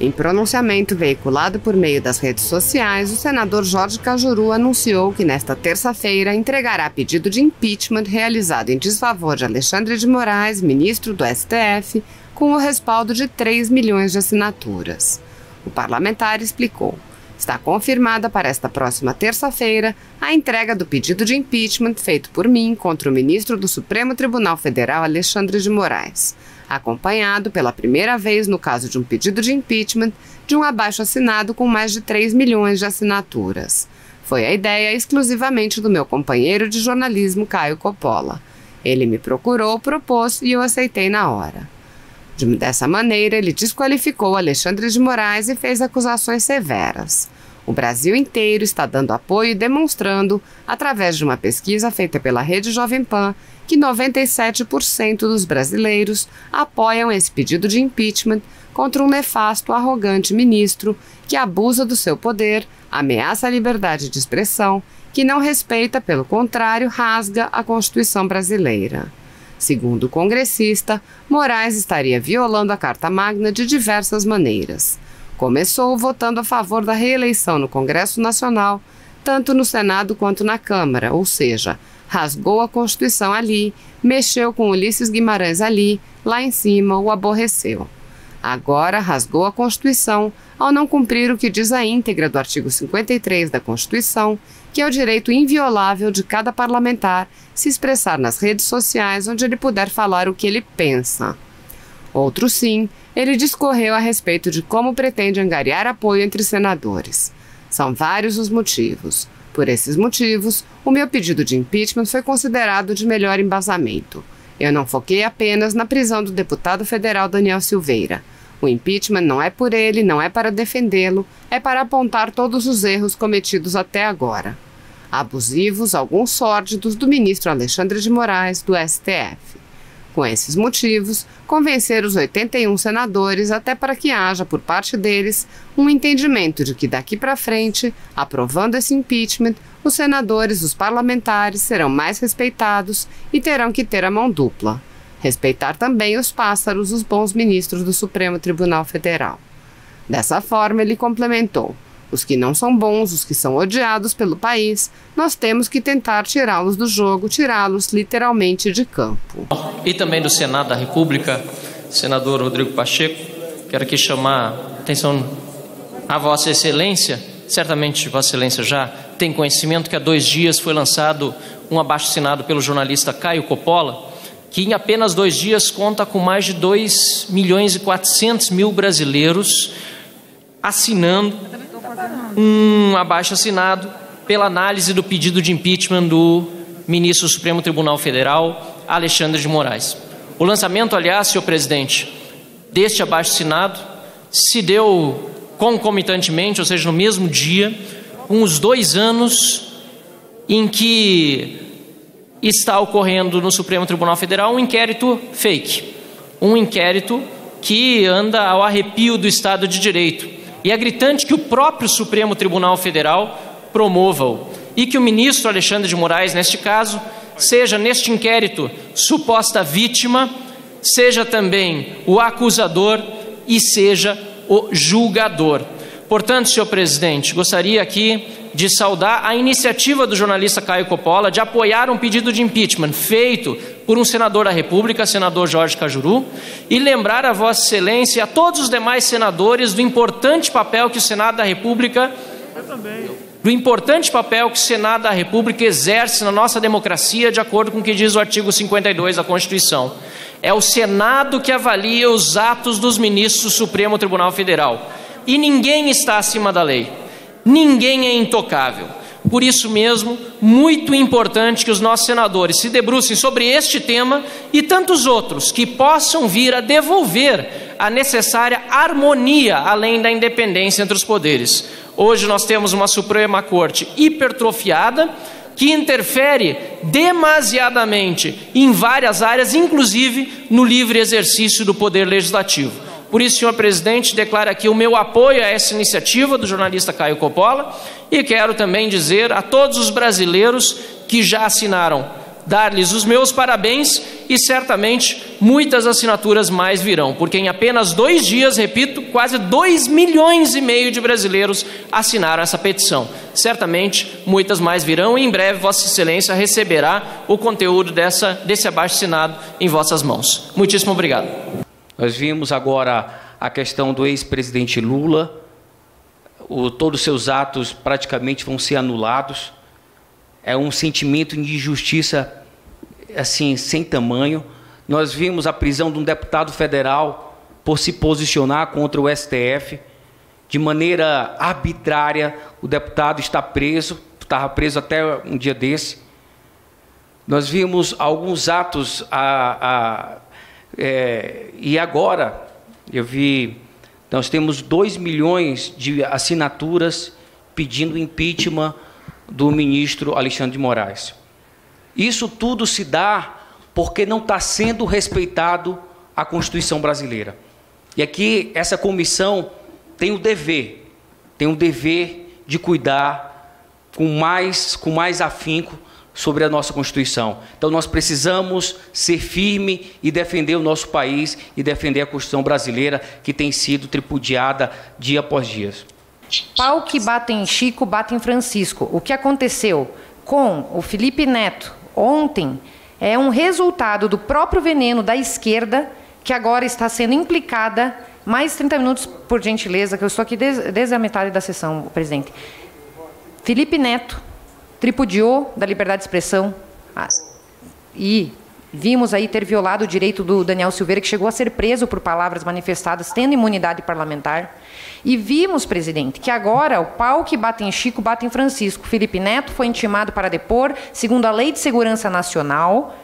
Em pronunciamento veiculado por meio das redes sociais, o senador Jorge Cajuru anunciou que nesta terça-feira entregará pedido de impeachment realizado em desfavor de Alexandre de Moraes, ministro do STF, com o respaldo de 3 milhões de assinaturas. O parlamentar explicou: está confirmada para esta próxima terça-feira a entrega do pedido de impeachment feito por mim contra o ministro do Supremo Tribunal Federal, Alexandre de Moraes, acompanhado pela primeira vez no caso de um pedido de impeachment de um abaixo-assinado com mais de 3 milhões de assinaturas. Foi a ideia exclusivamente do meu companheiro de jornalismo, Caio Coppola. Ele me procurou, propôs e eu aceitei na hora. Dessa maneira, ele desqualificou Alexandre de Moraes e fez acusações severas. O Brasil inteiro está dando apoio e demonstrando, através de uma pesquisa feita pela Rede Jovem Pan, que 97% dos brasileiros apoiam esse pedido de impeachment contra um nefasto, arrogante ministro que abusa do seu poder, ameaça a liberdade de expressão, que não respeita, pelo contrário, rasga a Constituição brasileira. Segundo o congressista, Moraes estaria violando a Carta Magna de diversas maneiras. Começou votando a favor da reeleição no Congresso Nacional, tanto no Senado quanto na Câmara, ou seja, rasgou a Constituição ali, mexeu com Ulisses Guimarães ali, lá em cima o aborreceu. Agora rasgou a Constituição ao não cumprir o que diz a íntegra do artigo 53 da Constituição, que é o direito inviolável de cada parlamentar se expressar nas redes sociais onde ele puder falar o que ele pensa. Outro sim, ele discorreu a respeito de como pretende angariar apoio entre senadores. São vários os motivos. Por esses motivos, o meu pedido de impeachment foi considerado de melhor embasamento. Eu não foquei apenas na prisão do deputado federal Daniel Silveira. O impeachment não é por ele, não é para defendê-lo, é para apontar todos os erros cometidos até agora. Abusivos, alguns sórdidos, do ministro Alexandre de Moraes, do STF. Com esses motivos, convencer os 81 senadores até para que haja, por parte deles, um entendimento de que daqui para frente, aprovando esse impeachment, os senadores, os parlamentares, serão mais respeitados e terão que ter a mão dupla. Respeitar também os pássaros, os bons ministros do Supremo Tribunal Federal. Dessa forma, ele complementou: os que não são bons, os que são odiados pelo país, nós temos que tentar tirá-los do jogo, tirá-los literalmente de campo. E também do Senado da República, senador Rodrigo Pacheco, quero aqui chamar a atenção a Vossa Excelência. Certamente Vossa Excelência já tem conhecimento que há 2 dias foi lançado um abaixo-assinado pelo jornalista Caio Coppola, que em apenas 2 dias conta com mais de 2.400.000 brasileiros assinando um abaixo-assinado pela análise do pedido de impeachment do ministro do Supremo Tribunal Federal, Alexandre de Moraes. O lançamento, aliás, senhor presidente, deste abaixo-assinado se deu concomitantemente, ou seja, no mesmo dia, com os 2 anos em que está ocorrendo no Supremo Tribunal Federal um inquérito fake, um inquérito que anda ao arrepio do Estado de Direito. E é gritante que o próprio Supremo Tribunal Federal promova-o e que o ministro Alexandre de Moraes, neste caso, seja neste inquérito suposta vítima, seja também o acusador e seja o julgador. Portanto, senhor presidente, gostaria aqui de saudar a iniciativa do jornalista Caio Coppola de apoiar um pedido de impeachment feito por um senador da República, senador Jorge Cajuru, e lembrar a Vossa Excelência e a todos os demais senadores do importante papel que o Senado da República exerce na nossa democracia, de acordo com o que diz o artigo 52 da Constituição. É o Senado que avalia os atos dos ministros do Supremo Tribunal Federal. E ninguém está acima da lei. Ninguém é intocável. Por isso mesmo, muito importante que os nossos senadores se debrucem sobre este tema e tantos outros que possam vir a devolver a necessária harmonia, além da independência entre os poderes. Hoje nós temos uma Suprema Corte hipertrofiada, que interfere demasiadamente em várias áreas, inclusive no livre exercício do poder legislativo. Por isso, senhor presidente, declaro aqui o meu apoio a essa iniciativa do jornalista Caio Coppola e quero também dizer a todos os brasileiros que já assinaram dar-lhes os meus parabéns e certamente muitas assinaturas mais virão, porque em apenas 2 dias, repito, quase 2,5 milhões de brasileiros assinaram essa petição. Certamente muitas mais virão e em breve Vossa Excelência receberá o conteúdo desse abaixo-assinado em vossas mãos. Muitíssimo obrigado. Nós vimos agora a questão do ex-presidente Lula, todos os seus atos praticamente vão ser anulados. É um sentimento de injustiça assim, sem tamanho. Nós vimos a prisão de um deputado federal por se posicionar contra o STF. De maneira arbitrária, o deputado está preso, estava preso até um dia desse. Nós vimos alguns atos, e agora, nós temos 2 milhões de assinaturas pedindo impeachment do ministro Alexandre de Moraes. Isso tudo se dá porque não está sendo respeitado a Constituição brasileira. E aqui, essa comissão tem o dever de cuidar com mais afinco sobre a nossa Constituição. Então, nós precisamos ser firmes e defender o nosso país e defender a Constituição brasileira, que tem sido tripudiada dia após dia. Pau que bate em Chico, bate em Francisco. O que aconteceu com o Felipe Neto ontem é um resultado do próprio veneno da esquerda, que agora está sendo implicada. Mais 30 minutos, por gentileza, que eu estou aqui desde a metade da sessão, presidente. Felipe Neto tripudiou da liberdade de expressão e vimos aí ter violado o direito do Daniel Silveira, que chegou a ser preso por palavras manifestadas, tendo imunidade parlamentar. E vimos, presidente, que agora o pau que bate em Chico, bate em Francisco. Felipe Neto foi intimado para depor, segundo a Lei de Segurança Nacional,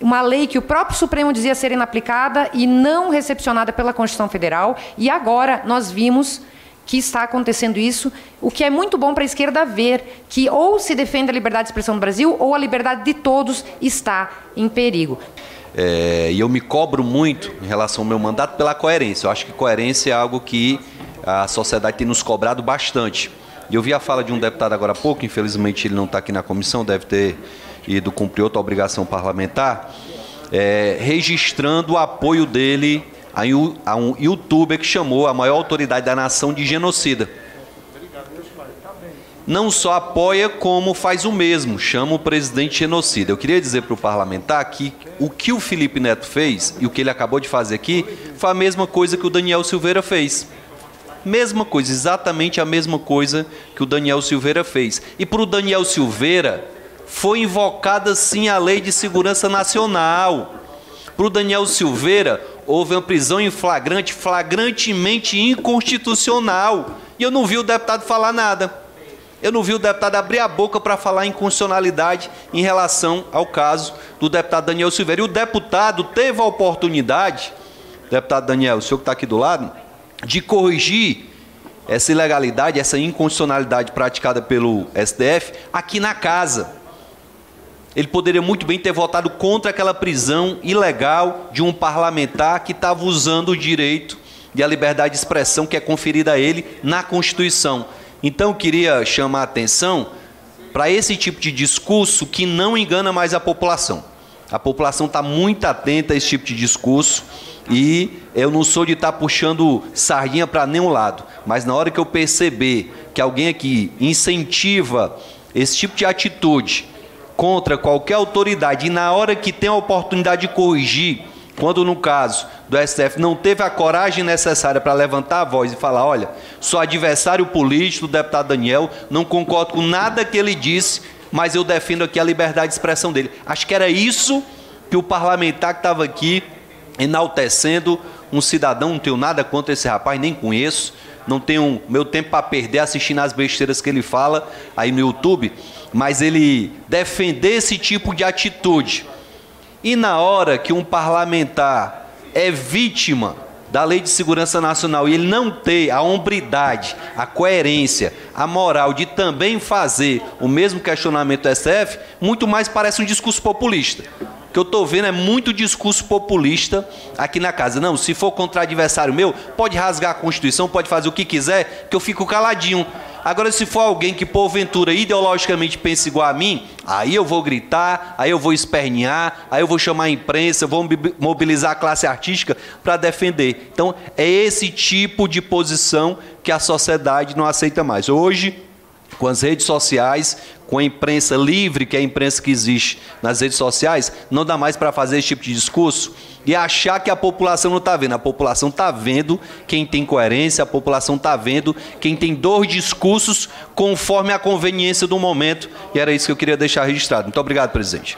uma lei que o próprio Supremo dizia ser inaplicada e não recepcionada pela Constituição Federal. E agora nós vimos que está acontecendo isso, o que é muito bom para a esquerda ver que ou se defende a liberdade de expressão no Brasil ou a liberdade de todos está em perigo. E eu me cobro muito em relação ao meu mandato pela coerência. Eu acho que coerência é algo que a sociedade tem nos cobrado bastante. E eu vi a fala de um deputado agora há pouco, infelizmente ele não está aqui na comissão, deve ter ido cumprir outra obrigação parlamentar, registrando o apoio dele a um youtuber que chamou a maior autoridade da nação de genocida. Não só apoia, como faz o mesmo, chama o presidente de genocida. Eu queria dizer para o parlamentar que o que o Felipe Neto fez e o que ele acabou de fazer aqui foi a mesma coisa que o Daniel Silveira fez. Mesma coisa, exatamente a mesma coisa que o Daniel Silveira fez. E para o Daniel Silveira foi invocada sim a Lei de Segurança Nacional. Para o Daniel Silveira houve uma prisão em flagrante, flagrantemente inconstitucional. E eu não vi o deputado falar nada. Eu não vi o deputado abrir a boca para falar em inconstitucionalidade em relação ao caso do deputado Daniel Silveira. E o deputado teve a oportunidade, deputado Daniel, o senhor que está aqui do lado, de corrigir essa ilegalidade, essa inconstitucionalidade praticada pelo STF aqui na casa. Ele poderia muito bem ter votado contra aquela prisão ilegal de um parlamentar que estava usando o direito e a liberdade de expressão que é conferida a ele na Constituição. Então, eu queria chamar a atenção para esse tipo de discurso que não engana mais a população. A população está muito atenta a esse tipo de discurso e eu não sou de estar puxando sardinha para nenhum lado, mas na hora que eu perceber que alguém aqui incentiva esse tipo de atitude contra qualquer autoridade e na hora que tem a oportunidade de corrigir, quando no caso do STF não teve a coragem necessária para levantar a voz e falar, olha, sou adversário político do deputado Daniel, não concordo com nada que ele disse, mas eu defendo aqui a liberdade de expressão dele. Acho que era isso que o parlamentar que estava aqui enaltecendo um cidadão, não tenho nada contra esse rapaz, nem conheço, não tenho meu tempo para perder assistindo as besteiras que ele fala aí no YouTube, mas ele defender esse tipo de atitude. E na hora que um parlamentar é vítima da Lei de Segurança Nacional e ele não ter a hombridade, a coerência, a moral de também fazer o mesmo questionamento do STF, muito mais parece um discurso populista. O que eu estou vendo é muito discurso populista aqui na casa. Não, se for contra adversário meu, pode rasgar a Constituição, pode fazer o que quiser, que eu fico caladinho. Agora, se for alguém que, porventura, ideologicamente pensa igual a mim, aí eu vou gritar, aí eu vou espernear, aí eu vou chamar a imprensa, eu vou mobilizar a classe artística para defender. Então, é esse tipo de posição que a sociedade não aceita mais. Hoje, com as redes sociais, com a imprensa livre, que é a imprensa que existe nas redes sociais, não dá mais para fazer esse tipo de discurso e achar que a população não está vendo. A população está vendo quem tem coerência, a população está vendo quem tem 2 discursos conforme a conveniência do momento. E era isso que eu queria deixar registrado. Muito obrigado, presidente.